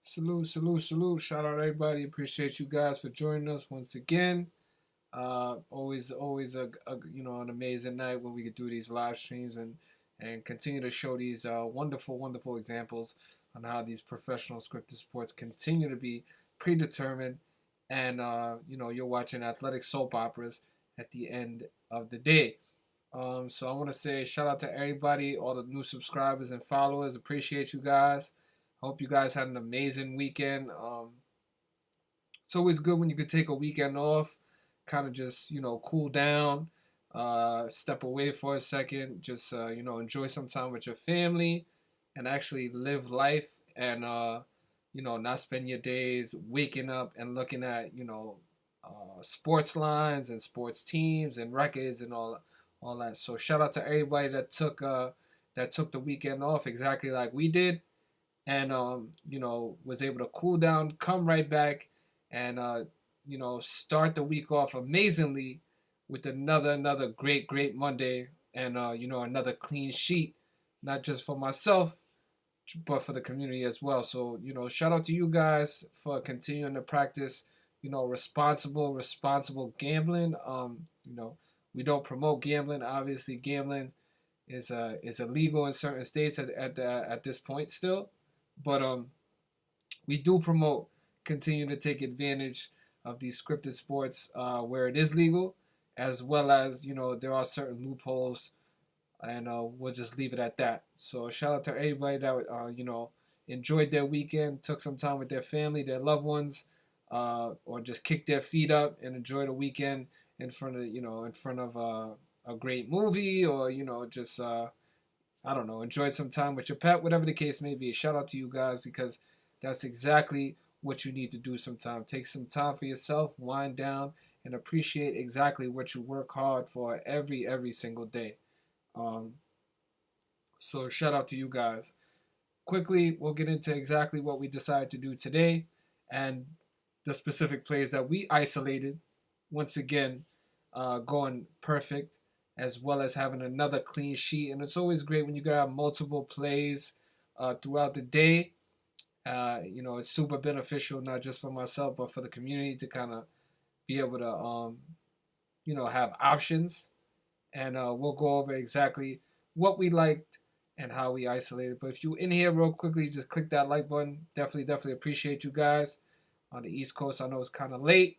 Salute, salute, salute. Shout out everybody. Appreciate you guys for joining us once again. Always an amazing night when we could do these live streams and continue to show these wonderful examples on how these professional scripted sports continue to be predetermined, and you're watching athletic soap operas at the end of the day. So I want to say shout out to everybody, all the new subscribers and followers. Appreciate you guys. Hope you guys had an amazing weekend. It's always good when you could take a weekend off, kind of just cool down, step away for a second, just enjoy some time with your family, and actually live life, and not spend your days waking up and looking at sports lines and sports teams and records and all that. So shout out to everybody that took the weekend off exactly like we did, and was able to cool down, come right back, and start the week off amazingly with another great Monday, and another clean sheet, not just for myself but for the community as well. So shout out to you guys for continuing to practice responsible gambling. We don't promote gambling. Obviously, gambling is illegal in certain states at this point still, but we do promote continue to take advantage of these scripted sports where it is legal, as well as there are certain loopholes, and we'll just leave it at that. So shout out to everybody that enjoyed their weekend, took some time with their family, their loved ones, or just kicked their feet up and enjoyed a weekend in front of a great movie, or just I don't know, enjoy some time with your pet, whatever the case may be. Shout out to you guys, because that's exactly what you need to do sometime. Take some time for yourself, wind down, and appreciate exactly what you work hard for every single day. Um, so shout out to you guys. Quickly, we'll get into exactly what we decided to do today and the specific plays that we isolated. Once again, going perfect, as well as having another clean sheet. And it's always great when you can have multiple plays throughout the day. It's super beneficial, not just for myself, but for the community to kind of be able to, have options. And we'll go over exactly what we liked and how we isolated. But if you're in here real quickly, just click that like button. Definitely appreciate you guys. On the East Coast, I know it's kind of late,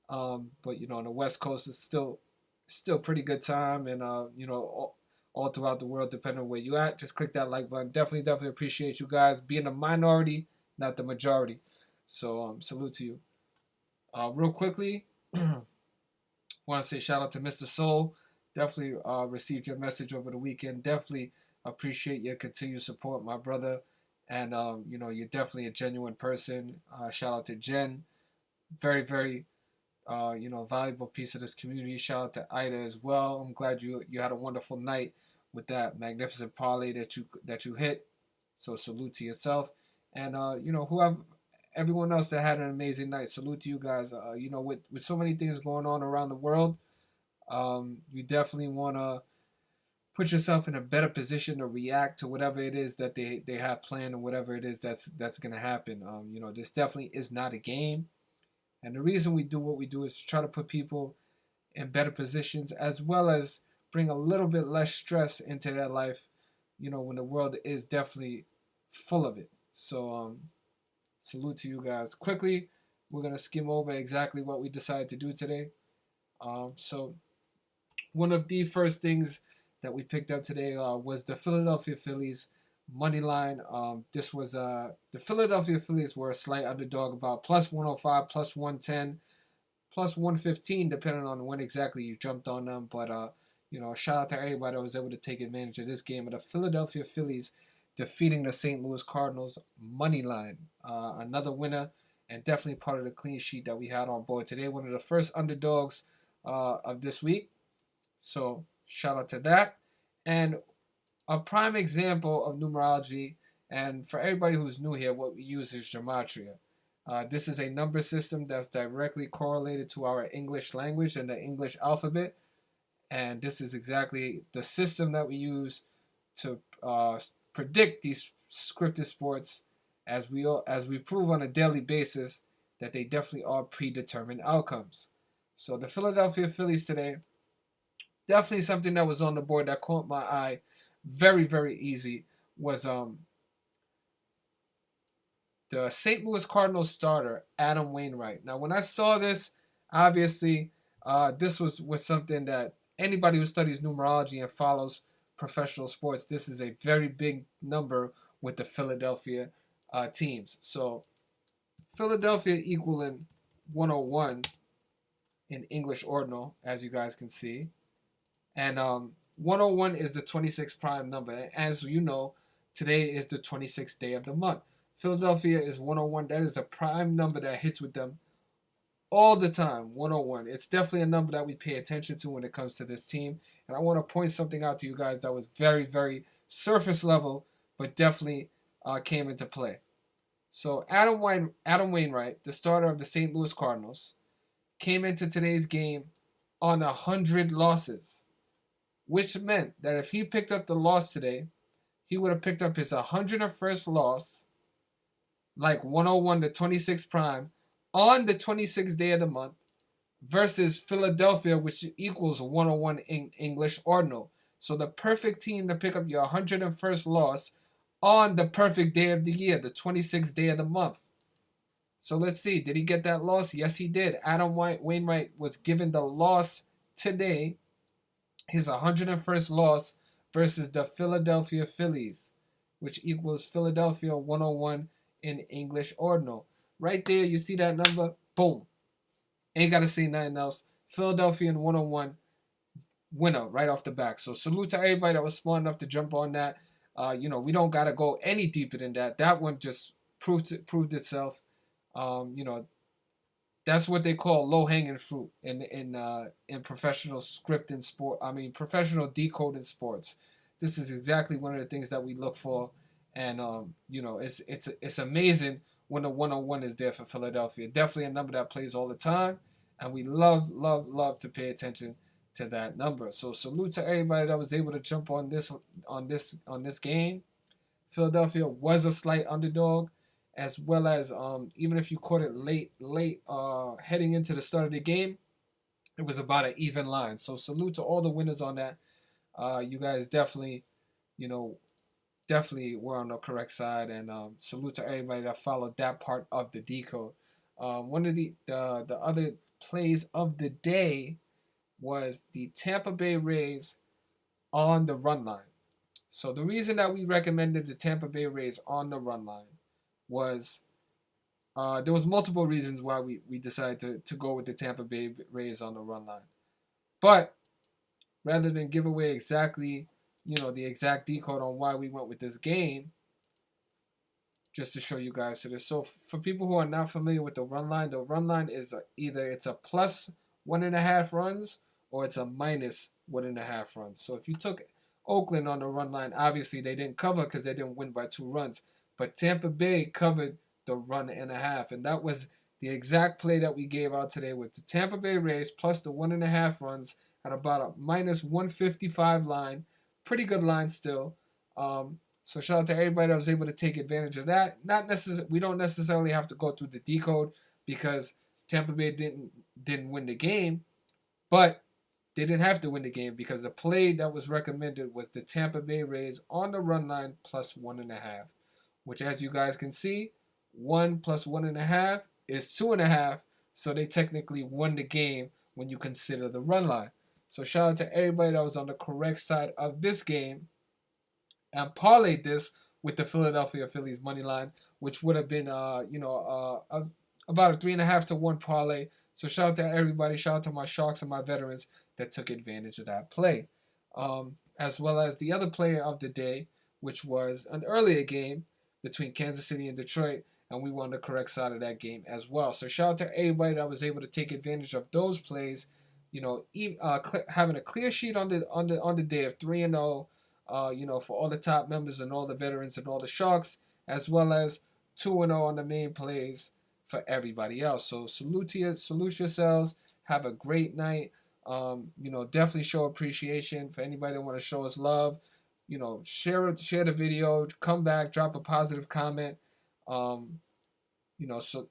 but on the West Coast, it's still pretty good time, and all throughout the world, depending on where you at. Just click that like button. Definitely appreciate you guys being a minority, not the majority. So salute to you. Real quickly, want to say shout out to Mr. Soul. Definitely received your message over the weekend. Definitely appreciate your continued support, my brother. And you're definitely a genuine person. Shout out to Jen. Very valuable piece of this community. Shout out to Ida as well. I'm glad you had a wonderful night with that magnificent parlay that you hit. So salute to yourself, and whoever everyone else that had an amazing night. Salute to you guys. With so many things going on around the world, you definitely want to put yourself in a better position to react to whatever it is that they have planned and whatever it is that's going to happen. This definitely is not a game. And the reason we do what we do is to try to put people in better positions as well as bring a little bit less stress into their life, when the world is definitely full of it. So, salute to you guys. Quickly, we're going to skim over exactly what we decided to do today. So, one of the first things that we picked up today was the Philadelphia Phillies money line. This was the Philadelphia Phillies were a slight underdog, about plus 105, plus 110, plus 115, depending on when exactly you jumped on them. But shout out to everybody that was able to take advantage of this game of the Philadelphia Phillies defeating the St. Louis Cardinals money line. Another winner and definitely part of the clean sheet that we had on board today. One of the first underdogs of this week. So shout out to that. And a prime example of numerology, and for everybody who's new here, what we use is gematria. This is a number system that's directly correlated to our English language and the English alphabet. And this is exactly the system that we use to predict these scripted sports, as we prove on a daily basis that they definitely are predetermined outcomes. So the Philadelphia Phillies today, definitely something that was on the board that caught my eye very easy was the St. Louis Cardinals starter, Adam Wainwright. Now, when I saw this, obviously, this was something that anybody who studies numerology and follows professional sports, this is a very big number with the Philadelphia teams. So, Philadelphia equaling 101 in English ordinal, as you guys can see. And 101 is the 26th prime number. And as you know, today is the 26th day of the month. Philadelphia is 101. That is a prime number that hits with them all the time, 101. It's definitely a number that we pay attention to when it comes to this team. And I want to point something out to you guys that was very surface level, but definitely came into play. So Adam Wainwright, the starter of the St. Louis Cardinals, came into today's game on 100 losses, which meant that if he picked up the loss today, he would have picked up his 101st loss, like 101 to 26 prime, on the 26th day of the month, versus Philadelphia, which equals 101 in English ordinal. So the perfect team to pick up your 101st loss on the perfect day of the year, the 26th day of the month. So let's see, did he get that loss? Yes, he did. Adam Wainwright was given the loss today, his 101st loss versus the Philadelphia Phillies, which equals Philadelphia 101 in English ordinal. Right there, you see that number? Boom. Ain't got to say nothing else. Philadelphia in 101 winner right off the back. So salute to everybody that was smart enough to jump on that. We don't got to go any deeper than that. That one just proved itself. That's what they call low hanging fruit in professional script in sport. I mean, professional decoding sports. This is exactly one of the things that we look for, and it's amazing when the 101 is there for Philadelphia. Definitely a number that plays all the time, and we love to pay attention to that number. So salute to everybody that was able to jump on this game. Philadelphia was a slight underdog, as well as even if you caught it late heading into the start of the game, it was about an even line. So salute to all the winners on that. You guys definitely were on the correct side, and salute to everybody that followed that part of the decode. One of the other plays of the day was the Tampa Bay Rays on the run line. So the reason that we recommended the Tampa Bay Rays on the run line was there was multiple reasons why we decided to go with the Tampa Bay Rays on the run line. But rather than give away exactly, the exact decode on why we went with this game, just to show you guys to this. So for people who are not familiar with the run line is either it's a plus 1.5 runs or it's a minus 1.5 runs. So if you took Oakland on the run line, obviously they didn't cover because they didn't win by 2 runs. But Tampa Bay covered the 1.5, and that was the exact play that we gave out today with the Tampa Bay Rays plus the 1.5 runs at about a minus 155 line. Pretty good line still. So shout out to everybody that was able to take advantage of that. We don't necessarily have to go through the decode because Tampa Bay didn't win the game, but they didn't have to win the game because the play that was recommended was the Tampa Bay Rays on the run line plus 1.5, which, as you guys can see, 1 plus 1.5 is 2.5. So they technically won the game when you consider the run line. So shout out to everybody that was on the correct side of this game and parlayed this with the Philadelphia Phillies money line, which would have been about a 3.5 to 1 parlay. So shout out to everybody, shout out to my Sharks and my veterans that took advantage of that play, as well as the other play of the day, which was an earlier game between Kansas City and Detroit, and we won the correct side of that game as well. So shout out to everybody that was able to take advantage of those plays. Having a clear sheet on the day of 3-0. For all the top members and all the veterans and all the Sharks, as well as 2-0 on the main plays for everybody else. So salute yourselves. Have a great night. Definitely show appreciation for anybody that want to show us love. Share the video. Come back, drop a positive comment. So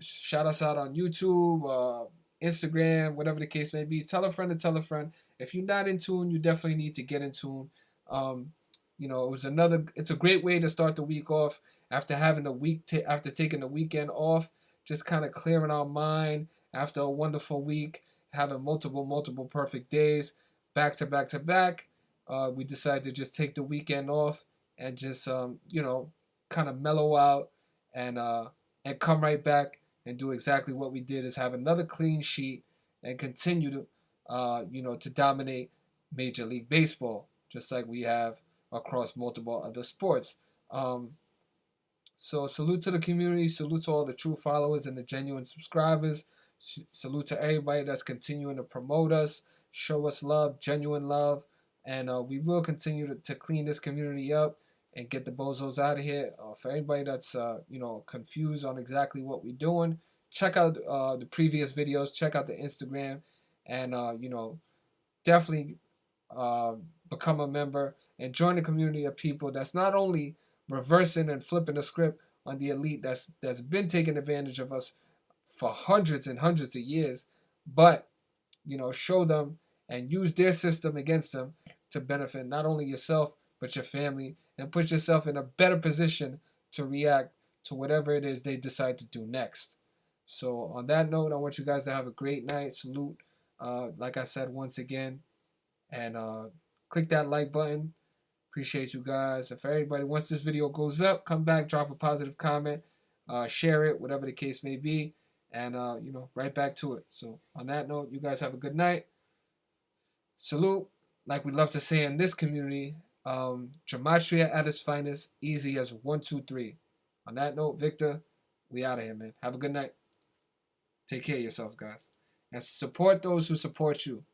shout us out on YouTube, Instagram, whatever the case may be. Tell a friend to tell a friend. If you're not in tune, you definitely need to get in tune. It's a great way to start the week off after having after taking the weekend off, just kind of clearing our mind after a wonderful week, having multiple perfect days, back to back to back. We decided to just take the weekend off and just, kind of mellow out and come right back and do exactly what we did, is have another clean sheet and continue to dominate Major League Baseball, just like we have across multiple other sports. So salute to the community, salute to all the true followers and the genuine subscribers. Salute to everybody that's continuing to promote us, show us love, genuine love, and we will continue to clean this community up and get the bozos out of here. For anybody that's confused on exactly what we're doing, check out the previous videos, check out the Instagram, and definitely become a member and join the community of people that's not only reversing and flipping the script on the elite that's been taking advantage of us for hundreds and hundreds of years, but show them and use their system against them to benefit not only yourself but your family, and put yourself in a better position to react to whatever it is they decide to do next. So on that note, I want you guys to have a great night. Salute, like I said once again, and click that like button. Appreciate you guys. If everybody, once this video goes up, come back, drop a positive comment, share it, whatever the case may be, and right back to it. So on that note, you guys have a good night. Salute, like we love to say in this community, gematria at its finest, easy as 1, 2, 3. On that note, Victor, we out of here, man. Have a good night. Take care of yourself, guys, and support those who support you.